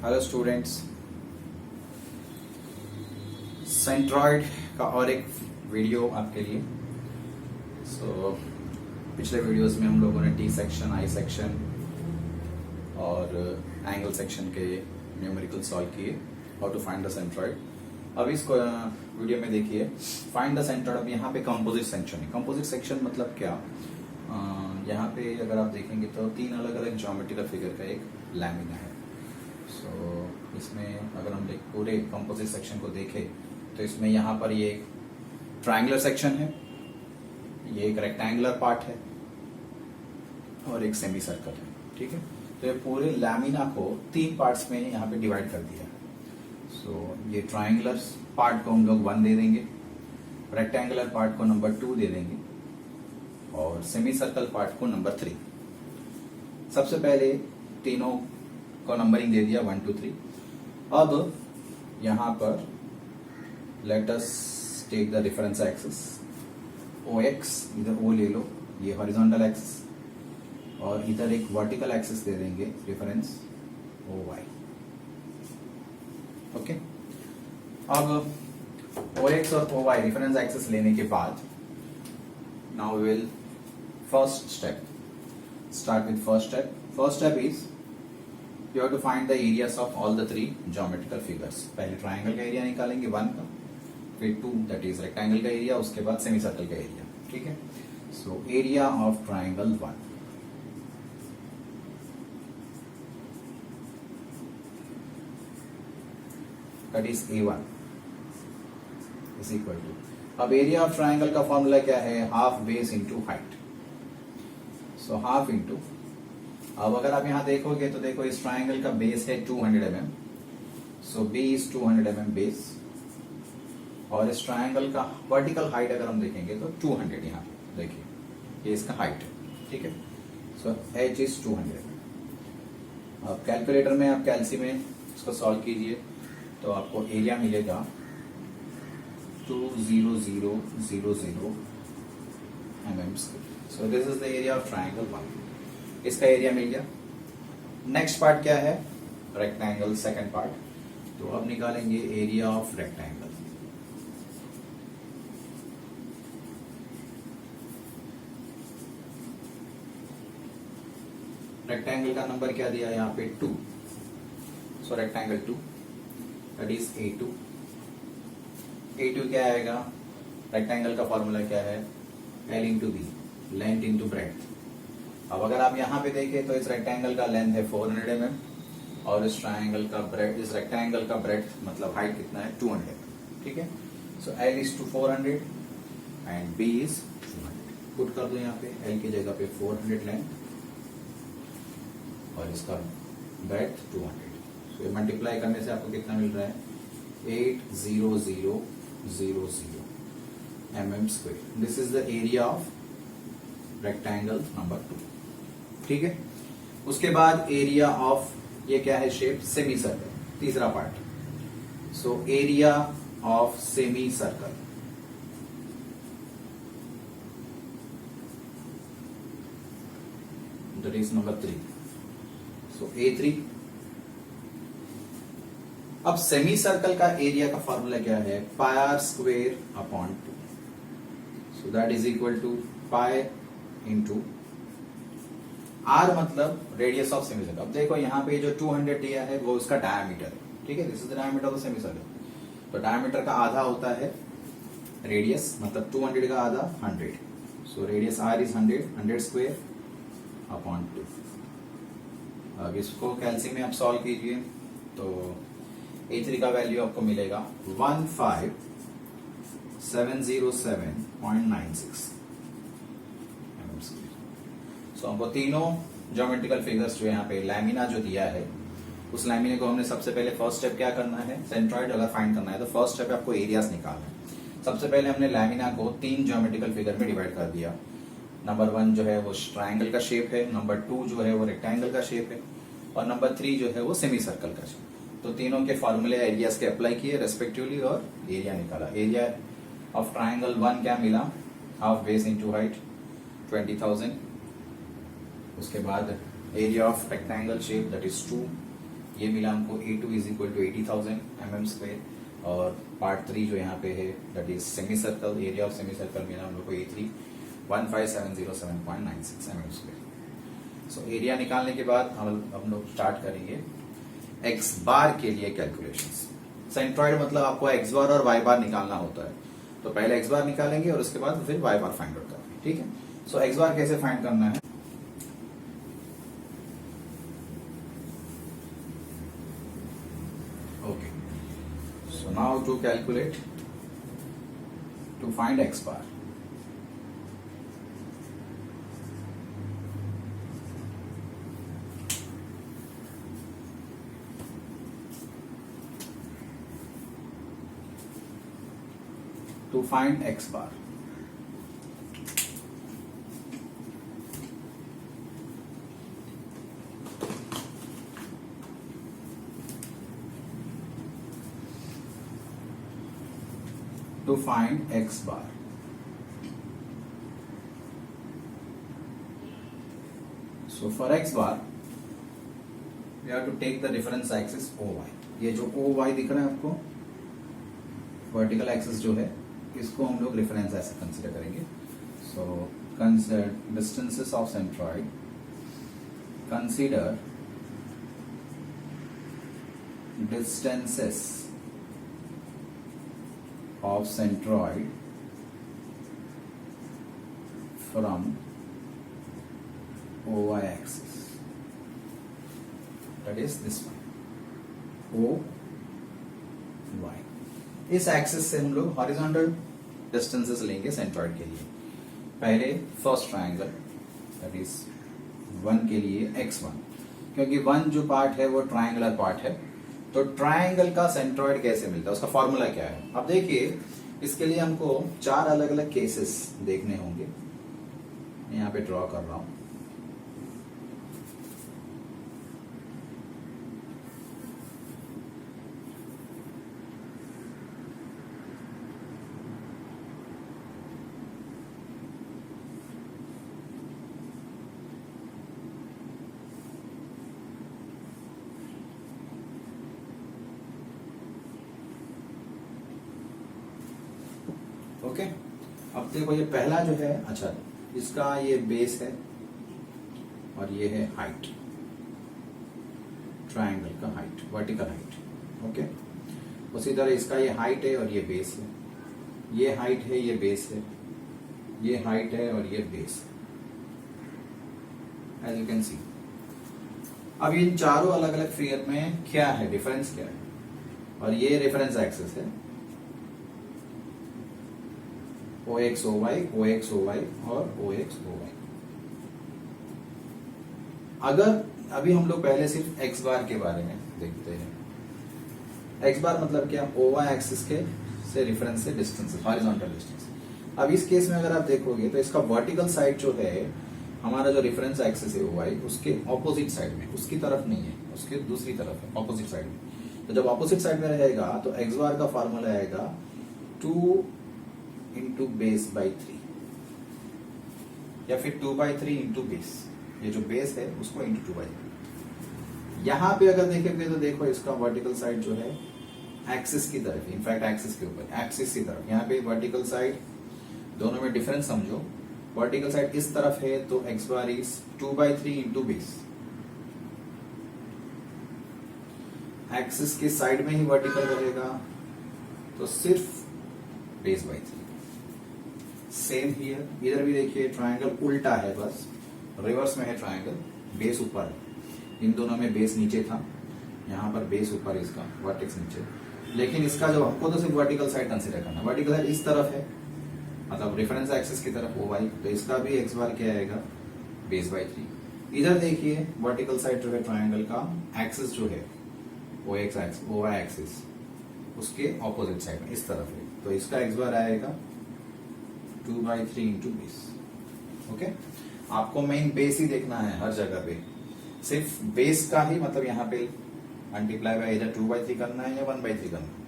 Hello students, centroid का और एक वीडियो आपके लिए। पिछले वीडियोस में हम लोगों ने टी सेक्शन, आई सेक्शन और एंगल सेक्शन के न्यूमेरिकल सॉल्व किए, how to find the centroid. अब इस वीडियो में देखिए फाइंड द सेंट्रॉइड। अब यहाँ पे कंपोजिट सेक्शन है। कंपोजिट सेक्शन मतलब क्या? यहाँ पे अगर आप देखेंगे तो तीन अलग अलग ज्योमेट्रिकल फिगर का एक लैमिना है। इसमें अगर हम पूरे कंपोजिट सेक्शन को देखें तो इसमें यहाँ पर ये एक ट्रायंगुलर सेक्शन है, ये एक रेक्टेंगुलर पार्ट है और एक सेमी सर्कल है। ठीक है, तो ये पूरे लैमिना को तीन पार्ट्स में यहाँ पे डिवाइड कर दिया है। ये ट्रायंगुलर पार्ट को हम लोग 1 दे देंगे, रेक्टेंगुलर पार्ट को नंबर 2 दे देंगे और सेमी सर्कल पार्ट को नंबर 3। सबसे पहले तीनों को नंबरिंग दे दिया 1 2 3। अब यहां पर let us take the reference axis OX, इधर O ले लो, ये हॉरिजॉन्टल एक्सिस और इधर एक वर्टिकल एक्सिस दे देंगे रेफरेंस OY। ओके, अब OX और OY रेफरेंस एक्सिस लेने के बाद now we will first step start with first step. First step is you have to find the areas of all the three geometrical figures। पहले triangle का area निकालेंगे 1 का, फिर 2 दैट इज रेक्टेंगल का area, उसके बाद सेमी सर्कल का area. ठीक है, so area of triangle 1 that is A1 is equal to, अब एरिया ऑफ ट्रायंगल का फॉर्मूला क्या है? Half base into height. So half into, अब अगर आप यहां देखोगे तो देखो इस ट्रायंगल का बेस है 200 mm, so B is 200 mm base, और इस ट्रायंगल का वर्टिकल हाइट अगर हम देखेंगे तो 200, यहाँ पे देखिए ये इसका हाइट है। ठीक है, सो एच इज 200 mm। अब कैलकुलेटर में आप कैल्सी में इसको सॉल्व कीजिए तो आपको एरिया मिलेगा 20000 mm। So this is the area of triangle 1। इसका एरिया मिल गया। नेक्स्ट पार्ट क्या है? Rectangle, second part. तो अब निकालेंगे एरिया ऑफ रेक्टेंगल। रेक्टेंगल का नंबर क्या दिया यहाँ पे? 2। सो rectangle 2 that is A2। A2 क्या आएगा? रेक्टेंगल का फॉर्मूला क्या है? L into B, length into breadth. अब अगर आप यहाँ पे देखें तो इस रेक्टेंगल का लेंथ है 400 mm और इस ट्रायंगल का ब्रेड्थ, इस रेक्टेंगल का ब्रेड्थ मतलब हाइट कितना है? 200 mm। ठीक है, so L is to 400 and B is 200। Put कर दो यहाँ पे, L की जगह पे 400 लेंथ और इसका ब्रेड्थ 200। सो ये मल्टीप्लाई करने से आपको कितना मिल रहा है? 80000 mm²। This is the area of rectangle number 2। ठीक है, उसके बाद एरिया ऑफ, ये क्या है शेप? सेमी सर्कल, तीसरा part. So area of semicircle that is number 3। So A3। अब सेमी सर्कल का एरिया का फॉर्मूला क्या है? Pi square upon 2। So that is equal to pi into r, मतलब रेडियस ऑफ सेमी सर्कल। अब देखो यहाँ पे जो 200 दिया है वो उसका डायमीटर है। ठीक है, this is the diameter of semi circle. तो डायमीटर का आधा होता है रेडियस, मतलब 200 का आधा 100। So radius r is 100 square upon 2। अब इसको कैल्सी में आप सॉल्व कीजिए तो A3 का वैल्यू आपको मिलेगा 15707.96। सो हमको तीनों ज्योमेट्रिकल फिगर्स जो यहाँ पे लैमिना जो दिया है, उस लैमिना को हमने सबसे पहले फर्स्ट स्टेप क्या करना है? सेंट्रॉइड अगर फाइंड करना है तो फर्स्ट स्टेप आपको एरियाज निकालना है। सबसे पहले हमने लैमिना को 3 ज्योमेट्रिकल फिगर में डिवाइड कर दिया। नंबर 1 जो है वो ट्रायंगल का शेप है, नंबर 2 जो है वो रेक्टेंगल का शेप है और नंबर 3 जो है वो सेमी सर्कल का शेप। तो तीनों के फॉर्मूले एरियाज के अप्लाई किए रेस्पेक्टिवली और एरिया निकाला। एरिया ऑफ ट्रायंगल 1 क्या मिला? Half base into height 20,000। उसके बाद area of rectangle shape that is 2, ये मिला हमको A2 is equal to 80,000 mm², और पार्ट 3 जो यहाँ पे है that is semi circle, area of semi circle मिला हम लोग को A3 15,707.96 mm²। सो एरिया निकालने के बाद हम लोग स्टार्ट करेंगे एक्स बार के लिए कैलकुलेशंस। सेंट्रॉइड मतलब आपको एक्स बार और वाई बार निकालना होता है, तो पहले एक्स बार निकालेंगे और उसके बाद फिर वाई बार फाइंड आउट करेंगे, ठीक है। सो एक्स बार कैसे फाइंड करना है, okay. So now to calculate, to find x bar, to find x bar. To find x bar. So for x bar, we have to take the reference axis OY. ये जो OY दिख रहा है आपको, vertical axis जो है, इसको हम लोग रेफरेंस ऐसे कंसीडर करेंगे। So consider distances of centroid, consider distances of centroid from OY axis, that is this one OY। इस एक्सिस से हम लोग हॉरिजॉन्टल डिस्टेंसेस लेंगे सेंट्रॉइड के लिए। पहले फर्स्ट ट्रायंगल दैट इज 1 के लिए x1, क्योंकि 1 जो पार्ट है वो ट्रायंगुलर पार्ट है, तो ट्रायंगल का सेंट्रॉइड कैसे मिलता है, उसका फॉर्मूला क्या है। अब देखिए, इसके लिए हमको 4 अलग अलग केसेस देखने होंगे। यहाँ पे ड्रॉ कर रहा हूं। ओके, अब देखो ये पहला जो है, अच्छा इसका ये बेस है और ये है हाइट, ट्रायंगल का हाइट, वर्टिकल हाइट, ओके। उसी तरह इसका ये हाइट है और ये बेस है, ये हाइट है, ये बेस है, ये हाइट है और ये बेस है, एज यू कैन सी। अब इन चारों अलग अलग फिगर में क्या है, डिफरेंस क्या है, और ये रेफरेंस एक्सिस है OXOY, OXOY और OXOY। अगर अभी हम लोग पहले सिर्फ x बार के बारे में देखते हैं। x बार मतलब क्या, OY एक्सिस के से रेफरेंस से डिस्टेंस, हॉरिजॉन्टल डिस्टेंस। अब इस केस में अगर आप देखोगे तो इसका वर्टिकल साइड जो है, हमारा जो रेफरेंस एक्सिस है OY, उसके ऑपोजिट साइड में, उसकी तरफ नहीं है, उसके दूसरी तरफ है, ऑपोजिट साइड में। तो जब ऑपोजिट साइड में रहेगा तो x बार का फॉर्मूला आएगा 2 इंटू बेस बाई 3, या फिर 2/3 इंटू बेस, ये जो बेस है उसको इंटू 2/3। यहां पे अगर देखेंगे तो देखो इसका वर्टिकल साइड जो है एक्सिस की तरफ, इनफैक्ट एक्सिस के ऊपर, एक्सिस की तरफ। यहाँ पे वर्टिकल साइड, दोनों में डिफरेंस समझो। वर्टिकल साइड इस तरफ है तो x bar is 2/3 into base. Axis के साइड में ही वर्टिकल रहेगा तो सिर्फ बेस बाई 3। सेम हियर, इधर भी देखिए ट्रायंगल उल्टा है, बस रिवर्स में है ट्रायंगल, बेस ऊपर है, इन दोनों में बेस नीचे था, यहाँ पर बेस ऊपर, इसका वर्टेक्स नीचे। लेकिन इसका जो हमको तो सिर्फ वर्टिकल साइड कंसीडर करना, वर्टिकल साइड इस तरफ है, मतलब रेफरेंस एक्सिस की तरफ OY, तो इसका भी x बार क्या आएगा, बेस बाई 3। इधर देखिए वर्टिकल साइड जो है ट्रायंगल का, एक्सिस जो है OY एक्सिस, उसके ऑपोजिट साइड में इस तरफ है, तो इसका x बार आएगा 2/3 इंटू बेस। ओके, आपको मेन बेस ही देखना है हर जगह पे, सिर्फ बेस का ही, मतलब यहाँ पे मल्टीप्लाई बाय इधर 2/3 करना है या 1/3 करना है।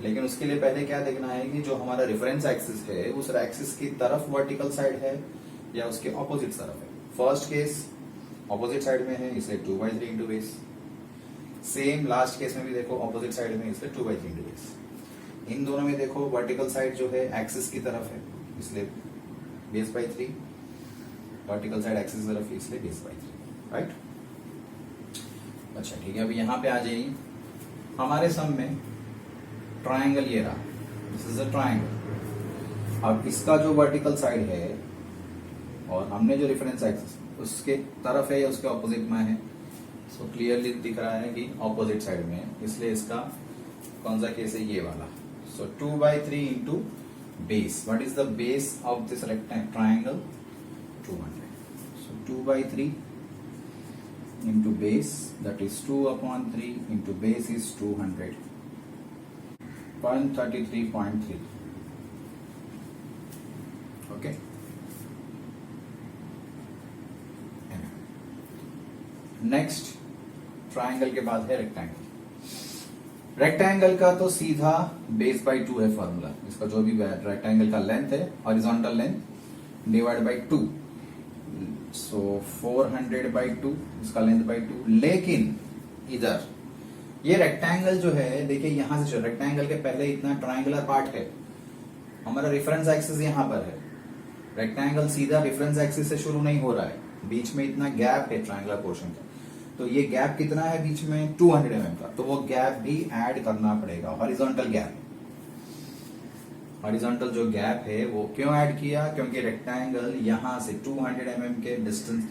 लेकिन उसके लिए पहले क्या देखना है कि जो हमारा रेफरेंस एक्सिस है, उस एक्सिस की तरफ वर्टिकल साइड है या उसके ऑपोजिट तरफ है। फर्स्ट केस ऑपोजिट साइड में है, इसलिए 2/3 into base. Same last case में भी देखो ऑपोजिट साइड में इसलिए 2/3 इंटू बेस। इन दोनों में देखो वर्टिकल साइड जो है एक्सिस की तरफ है इसलिए base by 3, vertical side axis की तरफ इसलिए बेस बाई 3, राइट। अच्छा ठीक है, अब यहाँ पे आ जाइए। हमारे सम में ट्राइंगल ये रहा, दिस इज अ ट्राइंगल। अब इसका जो वर्टिकल साइड है और हमने जो रेफरेंस एक्सिस उसके तरफ है या उसके ऑपोजिट में है, सो क्लियरली दिख रहा है कि ऑपोजिट साइड में है, इसलिए इसका कौन सा केस है, ये वाला। सो 2/3 into base. What is the base of this rectangle triangle? 200। So 2/3 into base, that is 2/3 into base is 200, 133.3. Okay. Next triangle के बाद है रेक्टेंगल। रेक्टेंगल का तो सीधा बेस बाई 2 है फॉर्मूला। इसका जो भी रेक्टेंगल का लेंथ है horizontal length divide by 2, so 400/2, इसका लेंथ बाई 2। लेकिन इधर ये रेक्टेंगल जो है, देखिए यहां से रेक्टेंगल के पहले इतना ट्राइंगुलर पार्ट है, हमारा रेफरेंस एक्सिस यहां पर है। रेक्टेंगल सीधा रेफरेंस एक्सिस से शुरू नहीं हो रहा है, बीच में इतना गैप है ट्राइंगुलर पोर्शन का। तो ये गैप कितना है बीच में? 200 mm का। तो वो गैप भी ऐड करना पड़ेगा, हॉरिजॉन्टल गैप। हॉरिजॉन्टल जो गैप है वो क्यों ऐड किया? क्योंकि रेक्टेंगल यहां से 200 mm के डिस्टेंस,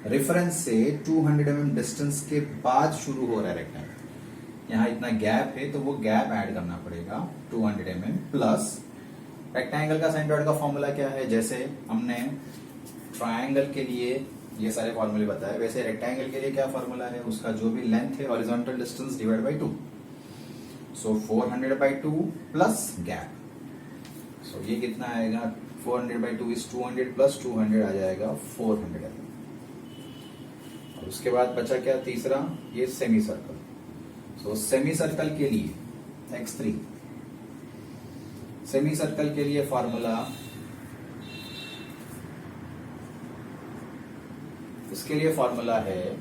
रेफरेंस से 200 mm डिस्टेंस के बाद शुरू हो रहा है रेक्टेंगल। यहाँ इतना गैप है तो वो गैप ऐड करना पड़ेगा 200 mm प्लस। रेक्टेंगल का साइनसॉइड का फॉर्मूला क्या है? जैसे हमने ट्राइंगल के लिए ये सारे फॉर्मूले बताए, वैसे रेक्टेंगल के लिए क्या फॉर्मूला है? उसका जो भी लेंथ है horizontal distance divide by 2, so 400/2 plus gap. So ये कितना आएगा? 400/2 इज 200 प्लस 200 आ जाएगा 400 mm। और उसके बाद बचा क्या? तीसरा ये सेमी सर्कल। सो सेमी सर्कल के लिए x3, सेमी सर्कल के लिए फॉर्मूला, इसके लिए फॉर्मूला है,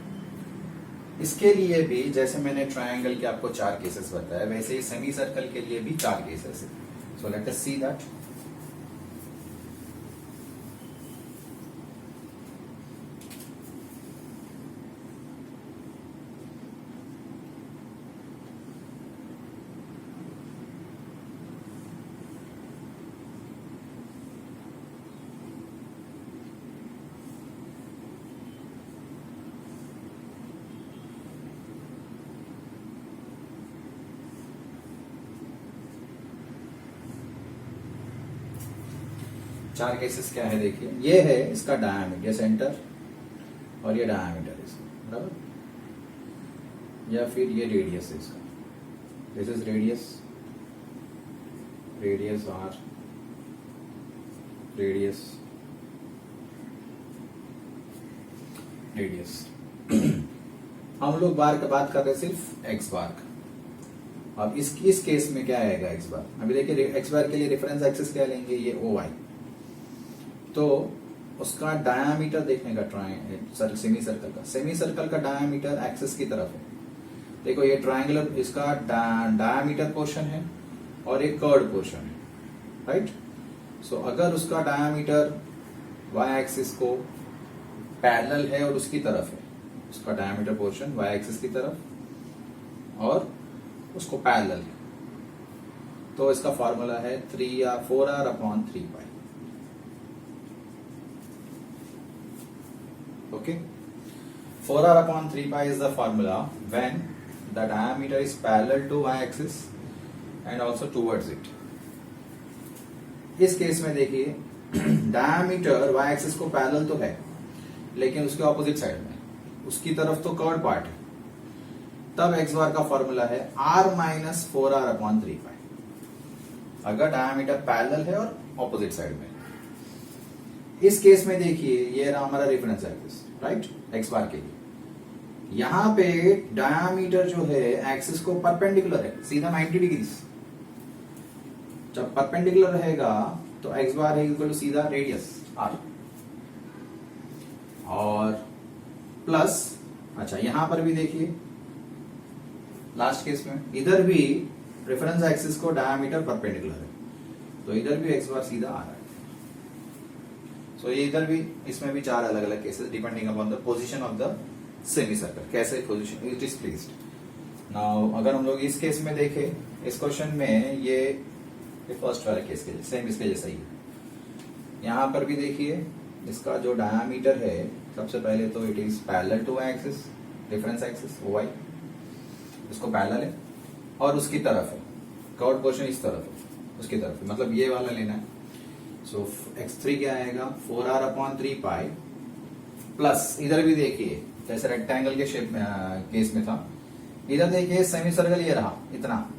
इसके लिए भी जैसे मैंने ट्रायंगल के आपको 4 केसेस बताया, वैसे ही सेमी सर्कल के लिए भी 4 केसेस है। So let us see that. चार केसेस क्या है देखिए, ये है इसका डायमीटर, ये सेंटर और ये डायमीटर इसका, बराबर, या फिर ये रेडियस है इसका, this is radius, radius r, radius, radius. हम लोग बार का बात कर रहे हैं सिर्फ एक्स बार का। अब इस केस में क्या आएगा एक्स बार? अभी देखिए एक्स बार के लिए रेफरेंस एक्सिस क्या लेंगे? ये ओ वाई। तो उसका डायामीटर देखने का ट्राइंगल, सेमी सर्कल का, सेमी सर्कल का डायामीटर एक्सिस की तरफ है। देखो ये ट्राइंगुलर, इसका डायामीटर पोर्शन है और एक कर्व पोर्शन है, राइट। सो अगर उसका डायामीटर वाई एक्सिस को पैरेलल है और उसकी तरफ है, उसका डायामीटर पोर्शन वाई एक्सिस की तरफ और उसको पैरेलल है, तो इसका फॉर्मूला है 4r/3π। Okay, 4r/3π is the formula when the diameter is parallel to y-axis and also towards it. इस केस में देखिए डायमीटर y-axis को पैरेलल तो है लेकिन उसके ऑपोजिट साइड में, उसकी तरफ तो कर्व पार्ट है, तब x बार का फॉर्मूला है r-4r/3π, अगर डायमीटर पैरेलल है और ऑपोजिट साइड में। इस केस में देखिए ये रहा हमारा रेफरेंस एक्सिस, राइट, एक्स बार के लिए। यहां पे डायामीटर जो है एक्सिस को परपेंडिकुलर है, सीधा 90 डिग्री। जब परपेंडिकुलर रहेगा तो एक्स बार है इक्वल टू सीधा रेडियस आर, और प्लस, अच्छा यहां पर भी देखिए लास्ट केस में इधर भी रेफरेंस एक्सिस को डायमीटर परपेंडिकुलर है, तो इधर भी एक्स बार सीधा आ रहा है। सो ये इधर भी, इसमें भी चार अलग अलग cases depending upon the position of the semi circle, कैसे position it is placed. Now अगर हम लोग इस केस में देखें, इस क्वेश्चन में ये फर्स्ट वाले केस के सेम इसके जैसा ही है। यहां पर भी देखिए इसका जो डायमीटर है, सबसे पहले तो it is parallel to axis, reference axis OY, इसको पैरेलल है और उसकी तरफ है, कर्व पोर्शन इस तरफ है, उसकी तरफ है, मतलब ये वाला लेना है। सो x3 क्या आएगा 4r/3 पाई प्लस, इधर भी देखिए जैसे रेक्टेंगल के शेप में केस में था, इधर देखिए सेमी सर्कल ये रहा इतना,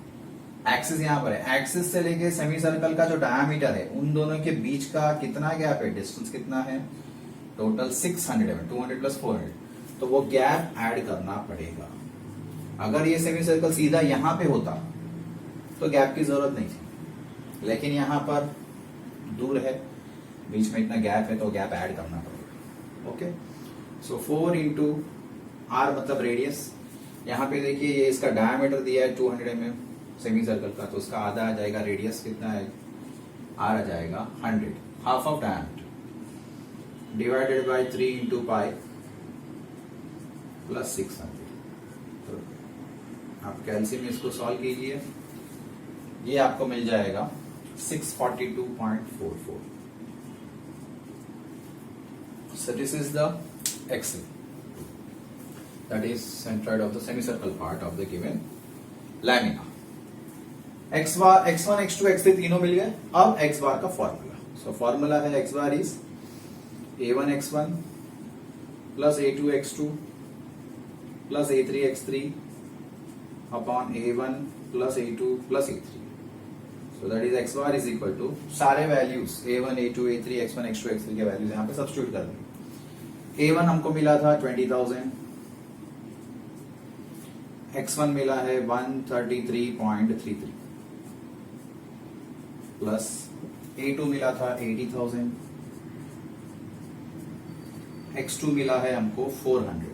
एक्सिस यहाँ पर है, एक्सिस से लेके सेमी सर्कल का जो डायमीटर है उन दोनों के बीच का कितना गैप है, डिस्टेंस कितना है, टोटल 600 है, 200 प्लस 400, तो वो गैप ऐड करना पड़ेगा। अगर ये सेमी सर्कल सीधा यहाँ पे होता तो गैप की जरूरत नहीं थी, लेकिन यहाँ पर दूर है, बीच में इतना गैप है, तो गैप ऐड करना पड़ेगा। ओके, सो 4 इंटू आर मतलब रेडियस, यहाँ पे देखिए ये इसका डायमीटर दिया है 200 mm सेमी सर्कल का, तो उसका आधा आ जाएगा, रेडियस कितना है आर आ जाएगा 100, half of diameter divided by 3 into pi plus 600। तो आप कैलसी में इसको सॉल्व कीजिए, ये आपको मिल जाएगा 642.44। So this is the axis, that is centroid of the semicircle part of the given lamina। x bar, x1, x2, x3 तीनों मिल गए। अब x बार का फॉर्मूला, सो फॉर्मूला है x bar is a1 x1 plus a2 x2 plus a3 x3 upon a1 plus a2 plus a3। So that is x bar is equal to सारे values a1, a2, a3, x1, x2, x3 के values यहाँ पे substitute कर देंगे। a1 हमको मिला था 20,000, x1 मिला है 133.33 प्लस a2 मिला था 80,000, x2 मिला है हमको 400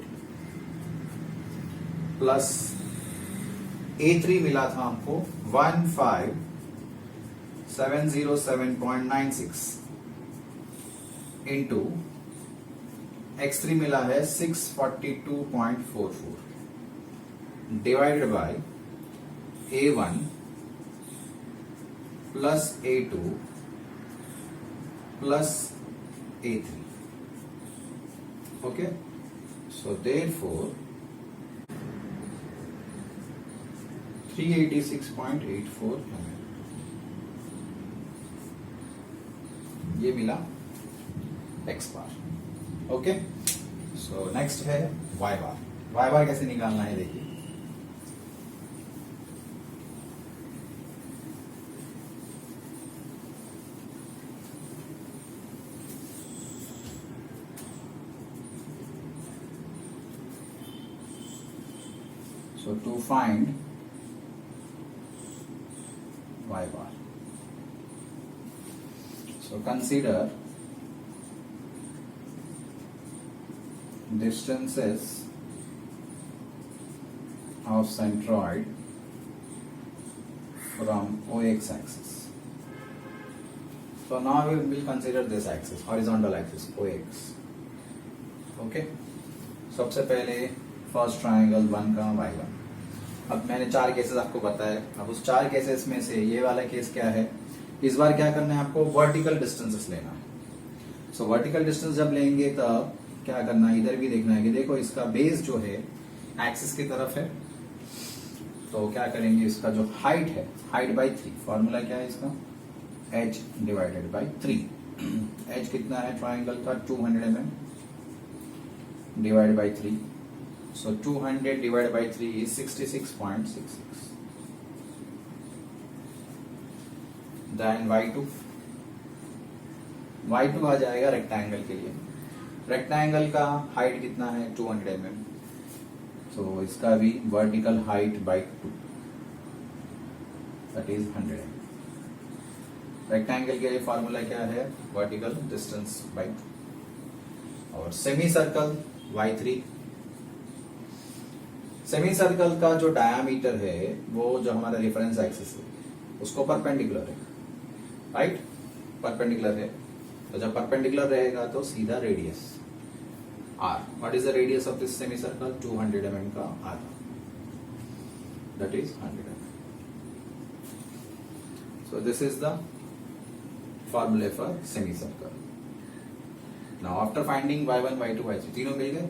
प्लस a3 मिला था हमको 15,707.96 इंटू x3 मिला है 642.44 divided by a1 plus a2 plus a3। Okay, so therefore 386.84 ये मिला x बार। ओके, सो नेक्स्ट है y बार। y बार कैसे निकालना है देखिए, so to find y bar, so consider distances of centroid from OX axis. So now we will consider this axis, horizontal axis OX. Okay, सबसे पहले first triangle 1 का y1। अब मैंने 4 केसेस आपको बताया, अब उस 4 केसेस में से ये वाला केस क्या है, इस बार क्या करना है आपको, वर्टिकल डिस्टेंसेस लेना है। सो वर्टिकल डिस्टेंस जब लेंगे तब क्या करना है, इधर भी देखना है कि देखो इसका बेस जो है एक्सिस की तरफ है, तो क्या करेंगे, इसका जो हाइट है, हाइट बाई 3, फॉर्मूला क्या है इसका, h डिवाइडेड बाई 3। h कितना है ट्राइंगल का 200 mm divide by 3, so 200 divided by 3 is 66.66. Then y2 आ जाएगा रेक्टेंगल के लिए, रेक्टेंगल का हाइट कितना है 200 mm, so इसका भी vertical height by 2 that is 100 mm। Rectangle के लिए फॉर्मूला क्या है, वर्टिकल डिस्टेंस बाई 2। और semi circle y3, semi circle का जो डायामीटर है वो जो हमारा रेफरेंस एक्सिस है उसको परपेंडिकुलर है, राइट, परपेंडिकुलर है। तो जब परपेंडिकुलर रहेगा तो सीधा radius r, what is the radius of this semi circle, 200 mm का आधा, that is 100 mm। So this is the formula for semi circle. Now after finding y1 y2 y3 तीनों मिल गए,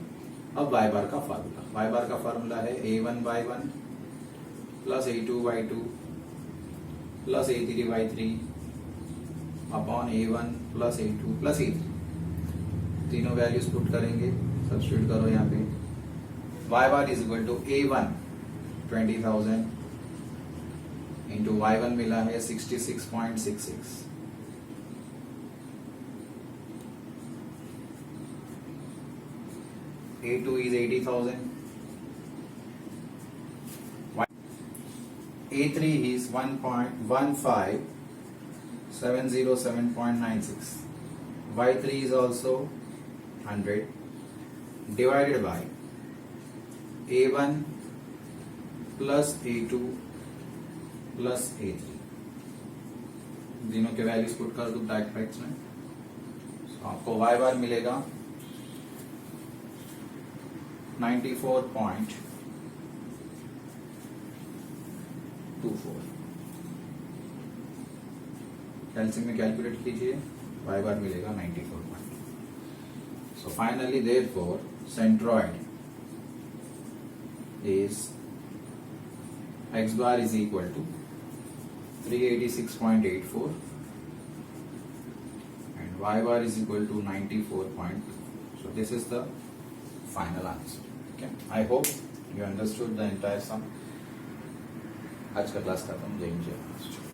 अब y बार का फार्मूला, y बार का formula है a1 y1 plus a2 y2 plus a3 y3 upon a1 plus a2 plus a3। तीनों values put करेंगे, substitute करो यहाँ पे। y bar is equal to a1 20,000 इंटू y1 मिला है 66.66, A2 is 80,000, A3 is 1.15707.96, Y3 is also 100 divided by A1 plus A2 plus A3। तीनों के वैल्यूज पुट कर दो ब्रैकेट्स में, so आपको y बार मिलेगा 94.24। कैल्सियम में कैलकुलेट कीजिए, y बार मिलेगा 94. So finally therefore centroid is x bar is equal to 386.84 and y bar is equal to 94.2. So this is the final answer. Okay, I hope you understood the entire sum. आज का class खत्म, जय हिंद जय महाराष्ट्र।